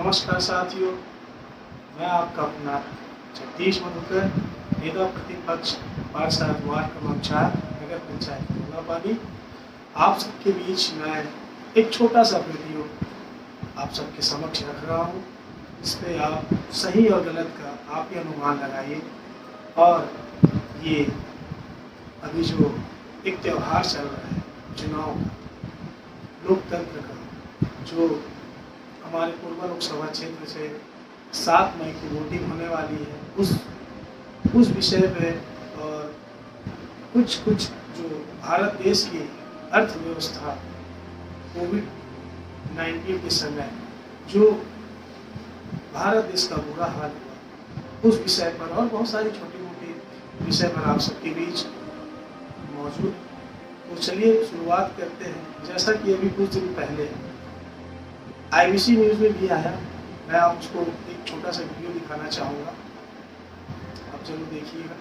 नमस्कार साथियों, मैं आपका अपना जगदीश मधुकर, नेता प्रतिपक्ष पार्षद वार्ड क्रमांक 4 नगर पंचायत कोंगापानी। आप सबके बीच मैं एक छोटा सा वीडियो आप सबके समक्ष रख रहा हूँ। इस पर आप सही और गलत का आप ही अनुमान लगाइए। और ये अभी जो एक त्यौहार चल रहा है चुनाव का, लोकतंत्र का, जो हमारे पूर्व लोकसभा क्षेत्र से 7 मई को वोटिंग होने वाली है, उस विषय पे और कुछ जो भारत देश की अर्थव्यवस्था कोविड-19 के समय जो भारत देश का बुरा हाल हुआ, उस विषय पर और बहुत सारी छोटी मोटी विषय पर आप सबके बीच मौजूद। तो चलिए शुरुआत करते हैं। जैसा कि अभी कुछ दिन पहले IBC न्यूज़ में भी आया, मैं आपको एक छोटा सा वीडियो दिखाना चाहूँगा, आप जरूर देखिएगा।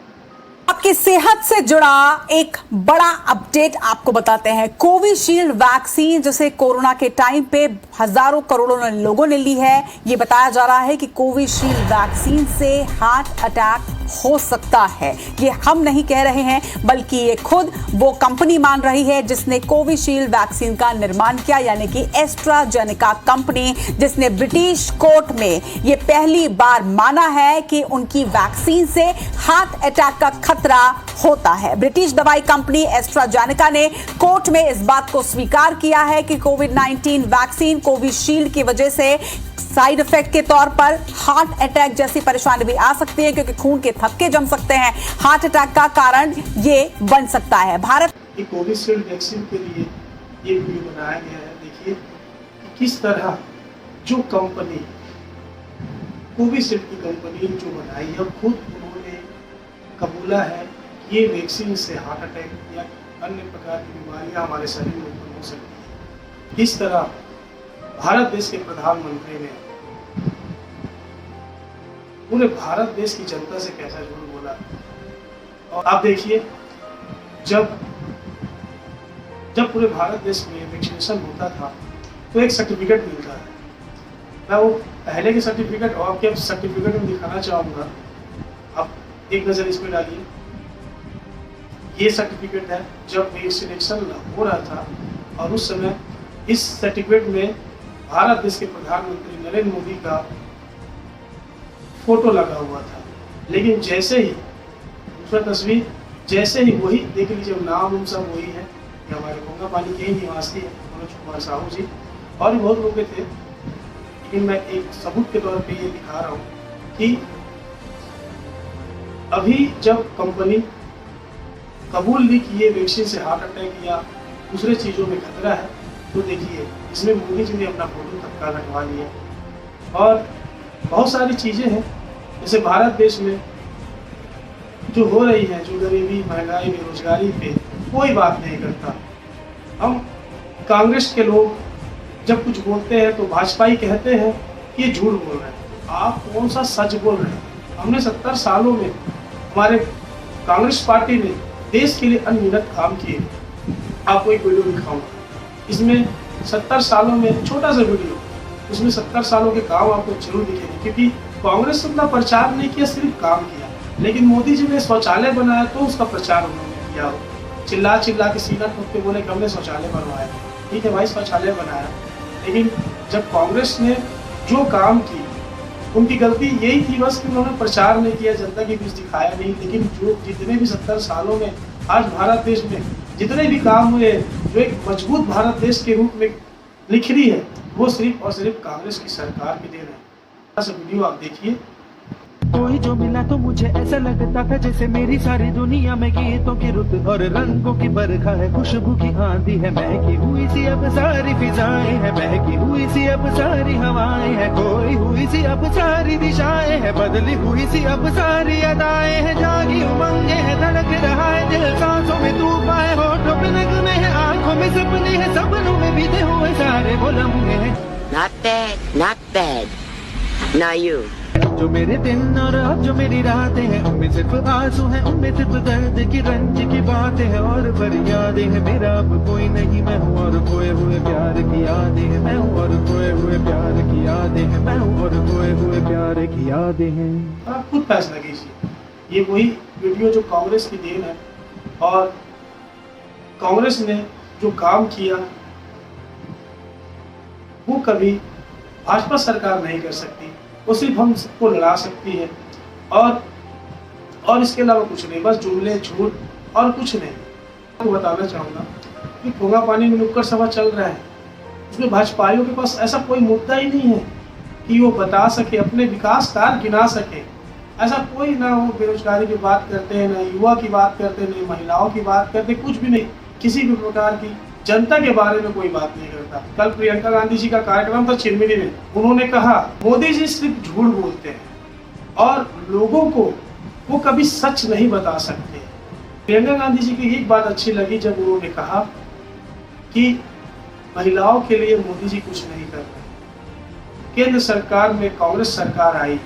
आपकी सेहत से जुड़ा एक बड़ा अपडेट आपको बताते हैं। कोविशील्ड वैक्सीन जिसे कोरोना के टाइम पे हजारों करोड़ों लोगों ने ली है, ये बताया जा रहा है कि कोविशील्ड वैक्सीन से हार्ट अटैक हो सकता है। ये हम नहीं कह रहे हैं, बल्कि ये खुद वो कंपनी मान रही है जिसने कोविशील्ड वैक्सीन का निर्माण किया, यानी कि एस्ट्राजेनेका कंपनी, जिसने ब्रिटिश कोर्ट में ये पहली बार माना है कि उनकी वैक्सीन से हार्ट अटैक का खतरा होता है। ब्रिटिश दवाई कंपनी एस्ट्राजेनेका ने कोर्ट में इस बात को स्वीकार किया है कि कोविड-19 वैक्सीन कोविशील्ड की वजह से साइड इफेक्ट के तौर पर हार्ट अटैक जैसी परेशानी भी आ सकती है, क्योंकि खून के थक्के जम सकते हैं। हार्ट अटैक का कारण ये बन सकता है। भारत की कोविशील्ड वैक्सीन के लिए ये वीडियो बनाया गया है। देखिए किस तरह जो कंपनी कोविशील्ड की कंपनी जो बनाई है, खुद उन्होंने कबूला है कि ये वैक्सीन से हार्ट अटैक या अन्य प्रकार की बीमारियां हमारे शरीर में उत्पन्न हो सकती है। किस तरह भारत देश के प्रधानमंत्री ने पूरे भारत देश की जनता से कैसा झूठ बोला। और आप देखिए, जब पूरे भारत देश में वैक्सीनेशन होता था तो एक सर्टिफिकेट मिलता है। मैं वो पहले के सर्टिफिकेट और आपके सर्टिफिकेट में दिखाना चाहूँगा। आप एक नज़र इस पर डालिए। ये सर्टिफिकेट है जब वैक्सीनेशन हो रहा था, और उस समय इस सर्टिफिकेट में भारत देश के प्रधानमंत्री नरेंद्र मोदी का फोटो लगा हुआ था। लेकिन जैसे ही दूसरा तस्वीर, जैसे ही वही देख लीजिए, नाम सब वही है, ये हमारे कोंगापानी के ही निवासी है मनोज कुमार साहू जी, और भी बहुत लोग थे। लेकिन मैं एक सबूत के तौर पे ये दिखा रहा हूँ कि अभी जब कंपनी कबूल ली कि ये वैक्सीन से हार्ट अटैक या दूसरे चीज़ों में खतरा है, तो देखिए इसमें मोदी जी ने अपना फोटो तक का लगवा लिया। और बहुत सारी चीज़ें हैं, जैसे भारत देश में जो हो रही है, जो गरीबी, महंगाई, बेरोजगारी पे कोई बात नहीं करता। हम कांग्रेस के लोग जब कुछ बोलते हैं तो भाजपा ही कहते हैं कि ये झूठ बोल रहे हैं। आप कौन सा सच बोल रहे हैं? हमने 70 सालों में हमारे कांग्रेस पार्टी ने देश के लिए अनगिनत काम किए। आपको एक वीडियो दिखाऊंगा, इसमें 70 सालों में छोटा सा वीडियो, उसमें 70 सालों के काम आपको जरूर दिखेंगे। क्योंकि कांग्रेस ने अपना प्रचार नहीं किया, सिर्फ काम किया। लेकिन मोदी जी ने शौचालय बनाया तो उसका प्रचार उन्होंने किया। चिल्ला के सीना ठोक के बोले कि हमने शौचालय बनवाया। ठीक है भाई, शौचालय बनाया, लेकिन जब कांग्रेस ने जो काम की, उनकी गलती यही थी बस कि उन्होंने प्रचार नहीं किया, जनता के बीच दिखाया नहीं। लेकिन जो जितने भी 70 सालों में आज भारत देश में जितने भी काम हुए, जो एक मजबूत भारत देश के रूप में निखरी है, वो सिर्फ और सिर्फ कांग्रेस की सरकार की देन है। ऐसा वीडियो आप देखिए। कोई जो मिला तो मुझे ऐसा लगता था जैसे मेरी सारी दुनिया में गीतों की रुत और रंगों की बरखा है, खुशबू की आंधी है, महकी हुई सी अब सारी फिजाएं है, महकी हुई सी अब सारी हवाएं है, खोई हुई सी अब सारी दिशाएं है, बदली हुई सी अब सारी अदाएं है, जागी उमंगे है, धड़क रहा है दिल, सांसों में तूफान है, होठों पे नगमे है, आंखों में सपने हैं, सपनों में बीते हुए सारे वो लम्हे हैं। Not bad. Now you. जो मेरे दिन और अब जो मेरी रातें हैं, उनमें सिर्फ आंसू हैं, उनमें सिर्फ दर्द की रंज की बातें हैं और फरियादें हैं। मेरा अब कोई नहीं, मैं हूँ और खोए हुए प्यार की यादें हैं, मैं हूँ और खोए हुए प्यार की यादें हैं, मैं हूँ और खोए हुए प्यार की यादें हैं। आप खुद फैसला कीजिए। ये वही वीडियो जो कांग्रेस की देन है, और कांग्रेस ने जो काम किया वो कभी भाजपा सरकार नहीं कर सकती, वो सिर्फ हम सबको लड़ा सकती है, और इसके अलावा कुछ नहीं, बस जुमले झूठ और कुछ नहीं। आपको बताना चाहूँगा कि कोंगा पानी में नुक्कड़ सभा चल रहा है, उसमें भाजपाइयों के पास ऐसा कोई मुद्दा ही नहीं है कि वो बता सके, अपने विकास कार्य गिना सके। ऐसा कोई ना, वो बेरोजगारी की बात करते हैं, ना युवा की बात करते हैं, ना महिलाओं की बात करते, कुछ भी नहीं, किसी भी प्रकार की जनता के बारे में कोई बात नहीं करता। कल प्रियंका गांधी जी का कार्यक्रम था चिरमिरी में, उन्होंने कहा मोदी जी सिर्फ झूठ बोलते हैं और लोगों को वो कभी सच नहीं बता सकते। प्रियंका गांधी जी की एक बात अच्छी लगी जब उन्होंने कहा कि महिलाओं के लिए मोदी जी कुछ नहीं कर रहे। केंद्र सरकार में कांग्रेस सरकार आई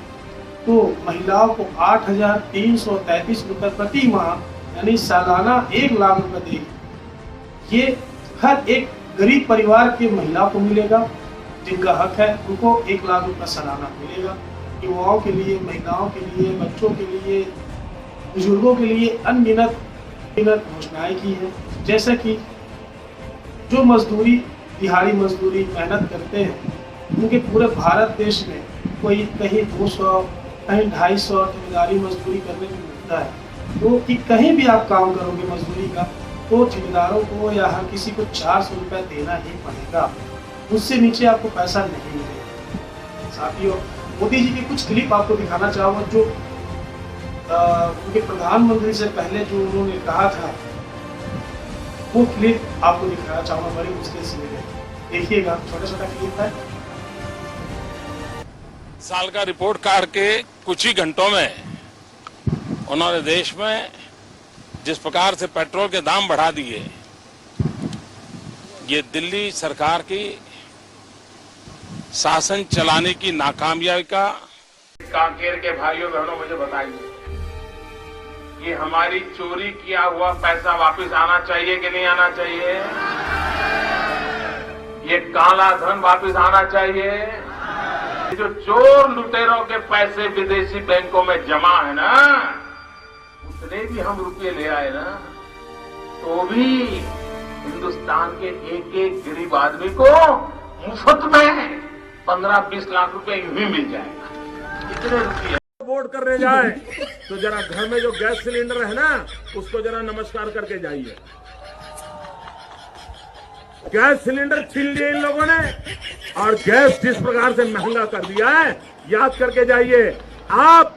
तो महिलाओं को 8,333 रुपए प्रति माह यानी सालाना 1 लाख रुपए देगी। ये हर एक गरीब परिवार के महिला को मिलेगा, जिनका हक है उनको 1 लाख रुपए सालाना मिलेगा। युवाओं के लिए, महिलाओं के लिए, बच्चों के लिए, बुजुर्गों के लिए अनगिनत घोषणाएं की है। जैसे कि जो मजदूरी, दिहाड़ी मजदूरी मेहनत करते हैं, उनके पूरे भारत देश में कोई कहीं 200, कहीं 250 ठेकेदारी मजदूरी करने को मिलता है। तो कि कहीं भी आप काम करोगे मजदूरी का तो ठेकेदारों को या हर किसी को 400 रुपये देना ही पड़ेगा, उससे नीचे आपको पैसा नहीं मिलेगा। साथियों, मोदी जी की कुछ क्लिप आपको दिखाना चाहूँगा जो उनके प्रधानमंत्री से पहले जो उन्होंने कहा था, वो क्लिप आपको दिखाना चाहूँगा, बड़ी मुश्किल से मिले। देखिएगा, छोटा छोटा क्लिप है। साल का रिपोर्ट कार्ड के कुछ ही घंटों में उन्होंने देश में जिस प्रकार से पेट्रोल के दाम बढ़ा दिए, ये दिल्ली सरकार की शासन चलाने की नाकामयाबी का। कांकेर के भाइयों बहनों, मुझे बताइए, ये हमारी चोरी किया हुआ पैसा वापस आना चाहिए कि नहीं आना चाहिए? ये काला धन वापस आना चाहिए? जो चोर लुटेरों के पैसे विदेशी बैंकों में जमा है ना, उतने भी हम रुपये ले आए ना, तो भी हिंदुस्तान के एक एक गरीब आदमी को मुफ्त में 15-20 लाख रुपए यूं ही मिल जाएगा। इतने रुपये वोट करने जाए तो जरा घर में जो गैस सिलेंडर है ना, उसको जरा नमस्कार करके जाइए। गैस सिलेंडर छीन लिए इन लोगों ने, और गैस जिस प्रकार से महंगा कर दिया है, याद करके जाइए आप।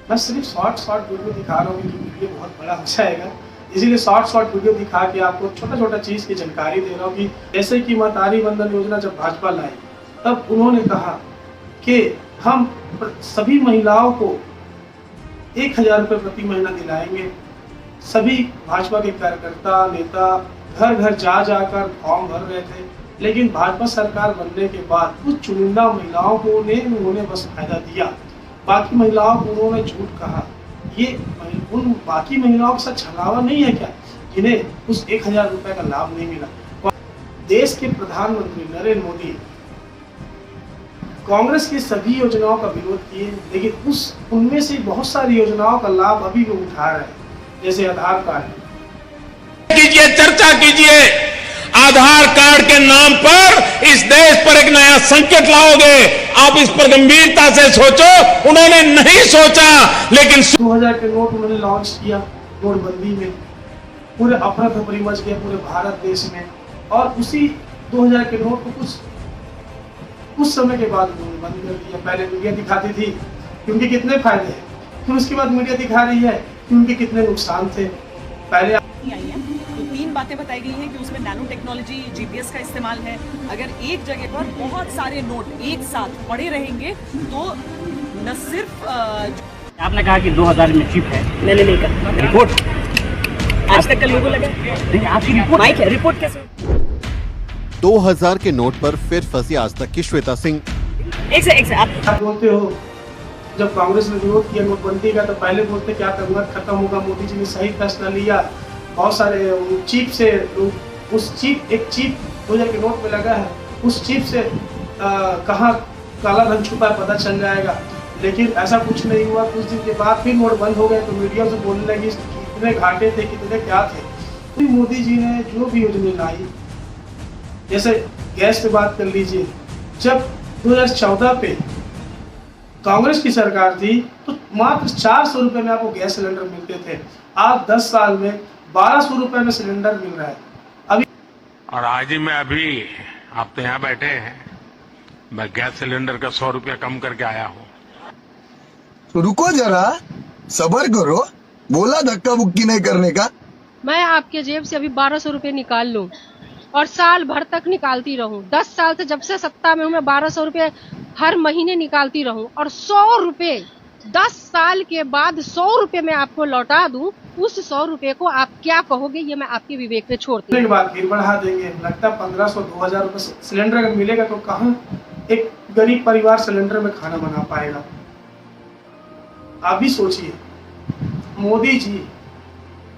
मैं सिर्फ शॉर्ट वीडियो दिखा रहा हूँ, वीडियो बहुत बड़ा हो जाएगा, इसीलिए शॉर्ट वीडियो दिखा के आपको छोटा चीज की जानकारी दे रहा हूँ। कि जैसे कि मातारी बंधन योजना जब भाजपा लाई, तब उन्होंने कहा कि हम सभी महिलाओं को 1,000 रुपये प्रति महीना दिलाएंगे। सभी भाजपा के कार्यकर्ता, नेता घर घर जाकर फॉर्म भर रहे थे, लेकिन भाजपा सरकार बनने के बाद कुछ चुनिंदा महिलाओं को उन्होंने बस फायदा दिया, बाकी महिलाओं को उन्होंने झूठ कहा। ये उन बाकी महिलाओं के साथ छलावा नहीं है क्या, जिन्हें उस 1,000 रुपये का लाभ नहीं मिला? देश के प्रधानमंत्री नरेंद्र मोदी कांग्रेस की सभी योजनाओं का विरोध किए, लेकिन उनमें से बहुत सारी योजनाओं का लाभ अभी भी उठा रहे हैं, जैसे आधार कार्ड कीजिए, चर्चा कीजिए। आधार कार्ड के नाम पर इस देश पर एक नया संकट लाओगे, आप इस पर गंभीरता से सोचो। उन्होंने नहीं सोचा, लेकिन 2000 के नोट उन्होंने लॉन्च किया नोटबंदी में, पूरे अफरा तफरी मच गया पूरे भारत देश में। और उसी 2000 के नोट को कुछ समय के बाद उन्होंने बंद कर दिया। पहले मीडिया दिखाती थी कि उनके कितने फायदे हैं, फिर उसके बाद मीडिया दिखा रही है कि उनके कितने नुकसान थे। पहले आई है तो 3 बातें बताई गई हैं कि उसमें नैनो टेक्नोलॉजी, जीपीएस का इस्तेमाल है। अगर एक जगह पर बहुत सारे नोट एक साथ पड़े रहेंगे तो न सिर्फ आपने कहा कि 2000 में चिप है, मैंने नहीं कहा। रिपोर्ट आज तक कल लोगों लगा नहीं, आपकी रिपोर्ट माइक है, रिपोर्ट कैसे? 2000 के नोट पर फिर फंसी आज तक की श्वेता सिंह। एक से आप बोलते हो, जब कांग्रेस ने विरोध किया नोटबंदी का तो पहले बोलते क्या करूँगा, खत्म होगा, मोदी जी ने सही फैसला लिया। बहुत सारे चीप से उस चीप 2000 के नोट में लगा है, उस चीप से कहाँ काला धन छुपा है पता चल जाएगा, लेकिन ऐसा कुछ नहीं हुआ। कुछ दिन के बाद फिर नोट बंद हो गए तो मीडिया से बोलने लगी कितने घाटे थे, कितने क्या थे। तो मोदी जी ने जो भी योजना लाई, जैसे गैस पे बात कर लीजिए, जब 2014 पे कांग्रेस की सरकार थी तो मात्र 400 रुपए में आपको गैस सिलेंडर मिलते थे। आज 10 साल में 1200 रुपए में सिलेंडर मिल रहा है। अभी और आज ही मैं अभी आप तो यहाँ बैठे हैं, मैं गैस सिलेंडर का 100 रुपया कम करके आया हूँ। तो रुको जरा, सब्र करो, बोला धक्का बुक्की नहीं करने का। मैं आपके जेब से अभी 1200 रुपए निकाल लूं और साल भर तक निकालती रहूं। 10 साल से जब से सत्ता में हूं मैं 1200 रुपए हर महीने निकालती रहूं और 100 रुपए 10 साल के बाद 100 रुपए मैं आपको लौटा दूं। उस 100 रुपए को आप क्या कहोगे, ये मैं आपके विवेक पे छोड़ती हूँ। बात फिर बढ़ा देंगे, लगता 1500-2000 रुपए सिलेंडर अगर मिलेगा तो कहाँ एक गरीब परिवार सिलेंडर में खाना बना पाएगा। आप भी सोचिए, मोदी जी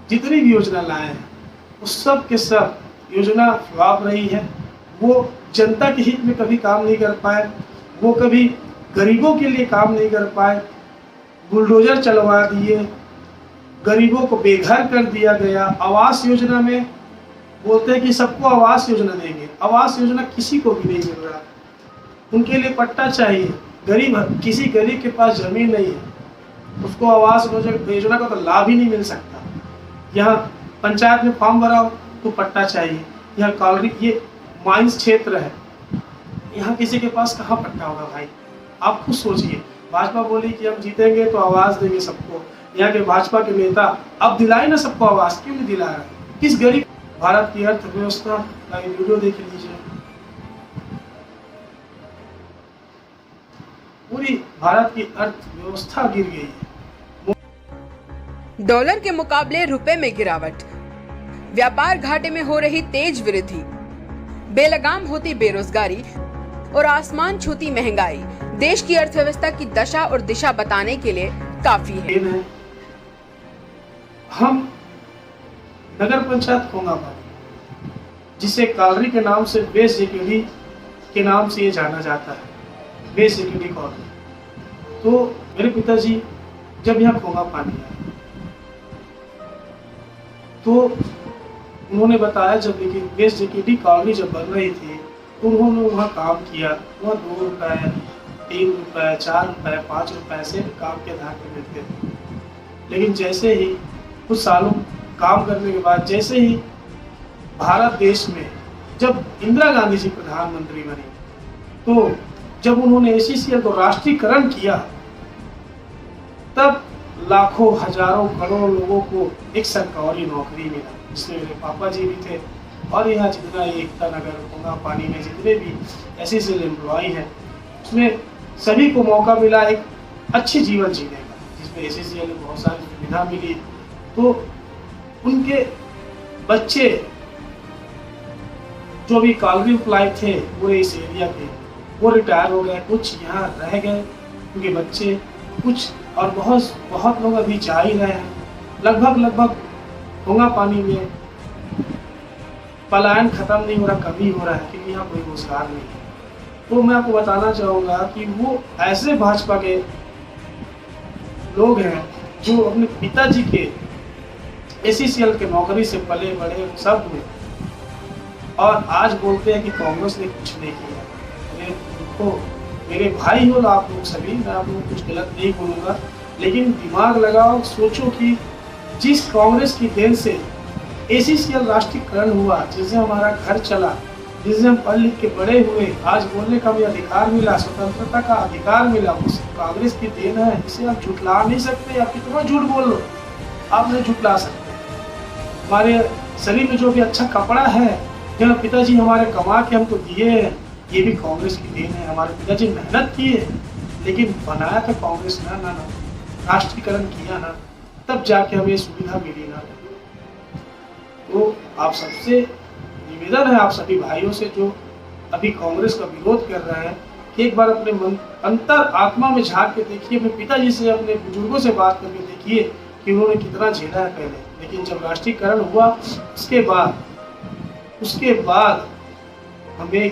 जितनी भी योजना लाए हैं उस सब के सब योजना फ्लॉप रही है। वो जनता के हित में कभी काम नहीं कर पाए, वो कभी गरीबों के लिए काम नहीं कर पाए। बुलडोजर चलवा दिए, गरीबों को बेघर कर दिया गया। आवास योजना में बोलते हैं कि सबको आवास योजना देंगे, आवास योजना किसी को भी नहीं मिल रहा। उनके लिए पट्टा चाहिए, गरीब किसी गरीब के पास जमीन नहीं है, उसको आवास योजना का तो लाभ ही नहीं मिल सकता। यहाँ पंचायत में फॉर्म भराओ तो पट्टा चाहिए। यहाँ कॉलोनी, ये माइंस क्षेत्र है, यहाँ किसी के पास कहाँ पट्टा होगा भाई? आप खुद सोचिए। भाजपा बोली कि हम जीतेंगे तो आवाज देंगे सबको। यहाँ के भाजपा के नेता अब दिलाए ना सबको आवाज, क्यों नहीं दिला रहा? किस गरीब? भारत की अर्थव्यवस्था का वीडियो देख लीजिए, पूरी भारत की अर्थव्यवस्था गिर गई है। डॉलर के मुकाबले रुपए में गिरावट, व्यापार घाटे में हो रही तेज वृद्धि, बेलगाम होती बेरोजगारी और आसमान छूती महंगाई देश की अर्थव्यवस्था की दशा और दिशा बताने के लिए काफी है। हम नगर पंचायत खोंगापानी, जिसे कालरी के नाम से बेस जेकेडी के नाम से ये जाना जाता है, बेस जेकेडी कॉलोनी। तो मेरे पिताजी जब यहाँ खोंगापानी आए तो उन्होंने बताया, जब देखिए बेस जेकेडी कॉलोनी जब बन रही थी तो उन्होंने वहाँ काम किया। वहाँ 2 रुपए, 3 रुपए, 4 रुपए, 5 रुपए ऐसे काम के आधार पर मिलते थे। लेकिन जैसे ही कुछ सालों काम करने के बाद, जैसे ही भारत देश में जब इंदिरा गांधी जी प्रधानमंत्री बनी, तो जब उन्होंने ACCL को राष्ट्रीयकरण किया, तब लाखों, हजारों, करोड़ों लोगों को एक सरकारी नौकरी मिला, जिसमें मेरे पापा जी भी थे। और यहाँ जितना एकता नगर, खोंगापानी में जितने भी ACCL एम्प्लॉय हैं, उसमें सभी को मौका मिला एक अच्छी जीवन जीने का, जिसमें ACCL में बहुत सारी सुविधा मिली। तो उनके बच्चे जो भी कॉलोनी एम्प्लॉय थे पूरे इस एरिया के, वो रिटायर हो गए, कुछ यहाँ रह गए उनके बच्चे, कुछ और बहुत लोग अभी जा ही रहे हैं। लगभग खोंगापानी में पलायन खत्म नहीं हो रहा, कभी हो रहा है, क्योंकि यहाँ कोई रोजगार नहीं है। तो मैं आपको बताना चाहूँगा कि वो ऐसे भाजपा के लोग हैं जो अपने पिताजी के ACCL के नौकरी से पले बड़े सब हुए, और आज बोलते हैं कि कांग्रेस ने कुछ नहीं किया। मेरे भाई हो आप लोग सभी, मैं आप लोगों को कुछ गलत नहीं बोलूँगा, लेकिन दिमाग लगाओ, सोचो कि जिस कांग्रेस की देन से ACCL राष्ट्रीयकरण हुआ, जिससे हमारा घर चला, जिससे हम पढ़ लिख के बड़े हुए, आज बोलने का भी अधिकार मिला, स्वतंत्रता का अधिकार मिला, उस कांग्रेस की देन है। इसे आप झुटला नहीं सकते। आप कितना झूठ बोल लो, आप नहीं झुटला सकते। हमारे शरीर में जो भी अच्छा कपड़ा है, जो पिताजी हमारे कमा के हमको दिए हैं, ये भी कांग्रेस की देन है। हमारे पिताजी मेहनत किए, लेकिन बनाया था कांग्रेस ना, राष्ट्रीयकरण किया ना, तब जाके हमें सुविधा मिली ना। तो आप सबसे निवेदन है, आप सभी भाइयों से जो अभी कांग्रेस का विरोध कर रहे हैं, कि एक बार अपने मन अंतर आत्मा में झांक के देखिए, अपने पिताजी से, अपने बुजुर्गों से बात करके देखिए कि उन्होंने कितना झेला है पहले। लेकिन जब राष्ट्रीयकरण हुआ, उसके बाद हमें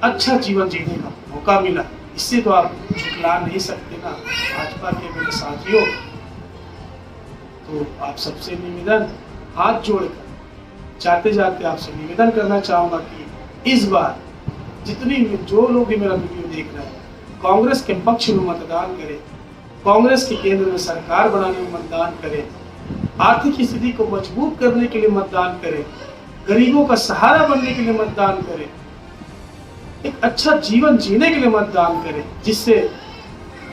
अच्छा जीवन जीने का मौका मिला। इससे तो आप झुकला नहीं सकते ना भाजपा के मेरे साथियों। तो आप सबसे निवेदन हाथ जोड़कर जाते जाते आपसे निवेदन करना चाहूंगा कि इस बार जितनी जो लोग भी मेरा वीडियो देख रहे हैं कांग्रेस के पक्ष में मतदान करें, कांग्रेस के केंद्र में सरकार बनाने में मतदान करें, आर्थिक स्थिति को मजबूत करने के लिए मतदान करें, गरीबों का सहारा बनने के लिए मतदान करें, एक अच्छा जीवन जीने के लिए मतदान करें, जिससे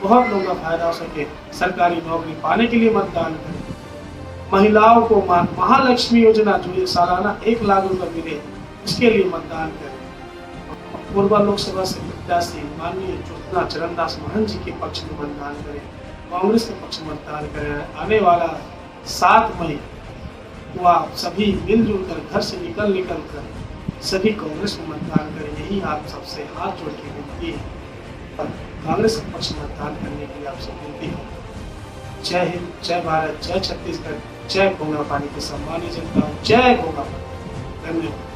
बहुत लोगों का फायदा हो सके, सरकारी नौकरी पाने के लिए मतदान करें, महिलाओं को महालक्ष्मी योजना जो ये सालाना 1 लाख रुपए मिले उसके लिए मतदान करें। पूर्व लोकसभा से प्रत्याशी माननीय ज्योत्ना चरणदास महंत जी के पक्ष में मतदान करें, कांग्रेस के पक्ष में मतदान करें। आने वाला 7 मई को आप सभी मिलजुल कर घर से निकल कर सभी कांग्रेस में मतदान करें। यही आप सबसे हाथ जोड़ के विनती है। कांग्रेस के पक्ष में मतदान करने के लिए आपसे विनती है। जय हिंद, जय भारत, जय छत्तीसगढ़, जय घोंगा पानी की सम्मानित जनता, जय घोंगा पानी। धन्यवाद।